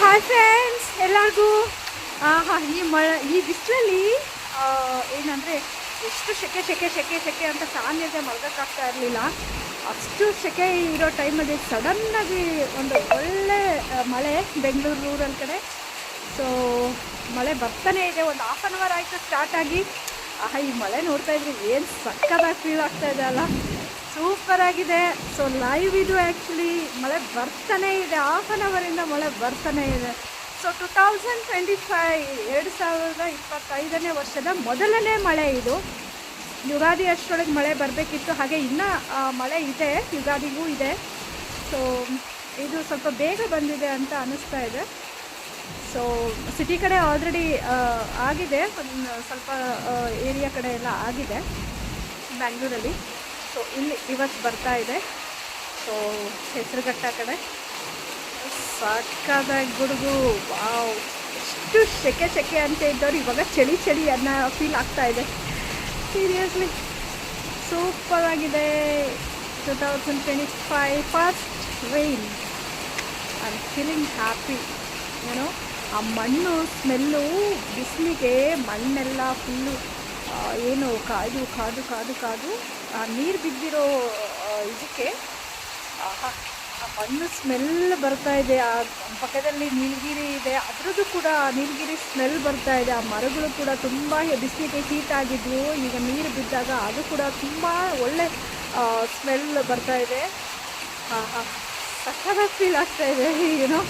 Hi friends ಎಲ್ಲರಿಗೂ. ಈ ಬಿಸಿಲಲ್ಲಿ ಏನಂದರೆ ಎಷ್ಟು ಸೆಕೆ ಸೆಕೆ ಸೆಕೆ ಸೆಕೆ ಅಂತ ಫ್ಯಾನ್ ಇದೆ ಮಲ್ಗೋಕ್ಕಾಗ್ತಾ ಇರಲಿಲ್ಲ. ಅಷ್ಟು ಸೆಕೆ ಇರೋ ಟೈಮಲ್ಲಿ ಸಡನ್ನಾಗಿ ಒಂದು ಒಳ್ಳೆ ಮಳೆ ಬೆಂಗಳೂರು ರೂರಲ್ ಕಡೆ. ಸೊ ಮಳೆ ಬರ್ತಾನೆ ಇದೆ, ಒಂದು ಹಾಫ್ ಆನ್ ಅವರ್ ಆಯಿತು ಸ್ಟಾರ್ಟ್ ಆಗಿ. ಈ ಮಳೆ ನೋಡ್ತಾ ಇದ್ರಿ ಏನು ಸಕ್ಕತ್ತಾಗಿ ಫೀಲ್ ಆಗ್ತಾ ಇದೆ ಅಲ್ಲ, ಸೂಪರ್ ಆಗಿದೆ. ಸೊ ಲೈವ್ ಇದು ಆ್ಯಕ್ಚುಲಿ ಮಳೆ ಬರ್ತಾನೆ ಇದೆ, ಹಾಫ್ ಆನ್ ಅವರಿಂದ ಮಳೆ ಬರ್ತಾನೆ ಇದೆ. ಸೊ 2025 ವರ್ಷದ ಮೊದಲನೇ ಮಳೆ ಇದು. ಯುಗಾದಿ ಅಷ್ಟರೊಳಗೆ ಮಳೆ ಬರಬೇಕಿತ್ತು, ಹಾಗೆ ಇನ್ನೂ ಮಳೆ ಇದೆ, ಯುಗಾದಿಗೂ ಇದೆ. ಸೊ ಇದು ಸ್ವಲ್ಪ ಬೇಗ ಬಂದಿದೆ ಅಂತ ಅನ್ನಿಸ್ತಾ ಇದೆ. ಸೊ ಸಿಟಿ ಕಡೆ ಆಲ್ರೆಡಿ ಆಗಿದೆ, ಒಂದು ಸ್ವಲ್ಪ ಏರಿಯಾ ಕಡೆ ಎಲ್ಲ ಆಗಿದೆ ಬ್ಯಾಂಗ್ಳೂರಲ್ಲಿ. ಸೊ ಇಲ್ಲಿ ಇವತ್ತು ಬರ್ತಾ ಇದೆ. ಸೊ ಹೆಸರುಘಟ್ಟ ಕಡೆ ಸಾಕಾದಾಗಿ ಗುಡುಗು. ವಾವ್, ಎಷ್ಟು ಸೆಕೆ ಸೆಕೆ ಅಂತ ಇದ್ದವ್ರು ಇವಾಗ ಚಳಿ ಚಳಿ ಅನ್ನೋ ಫೀಲ್ ಆಗ್ತಾ ಇದೆ. ಸೀರಿಯಸ್ಲಿ ಸೂಪರ್ ಆಗಿದೆ. 2025 first rain. I am feeling happy. ಏನೋ ಆ ಮಣ್ಣು ಸ್ಮೆಲ್ಲು, ಬಿಸಿಲಿಗೆ ಮಣ್ಣೆಲ್ಲ ಫುಲ್ಲು ಏನು ಕಾದು ಕಾದು ಕಾದು ಕಾದು ಆ ನೀರು ಬಿದ್ದಿರೋ ಇದಕ್ಕೆ ಆ ಮಣ್ಣು ಸ್ಮೆಲ್ ಬರ್ತಾ ಇದೆ. ಆ ಪಕ್ಕದಲ್ಲಿ ನೀಲಗಿರಿ ಇದೆ, ಅದರದ್ದು ಕೂಡ ನೀಲಗಿರಿ ಸ್ಮೆಲ್ ಬರ್ತಾ ಇದೆ. ಆ ಮರಗಳು ಕೂಡ ತುಂಬ ಬಿಸಿಲಿಗೆ ಹೀಟ್ ಆಗಿದ್ವು, ಈಗ ನೀರು ಬಿದ್ದಾಗ ಅದು ಕೂಡ ತುಂಬ ಒಳ್ಳೆ ಸ್ಮೆಲ್ ಬರ್ತಾ ಇದೆ. ಸಕ್ಕತ್ತಾಗಿ ಫೀಲ್ ಆಗ್ತಾ ಇದೆ ಏನೋ.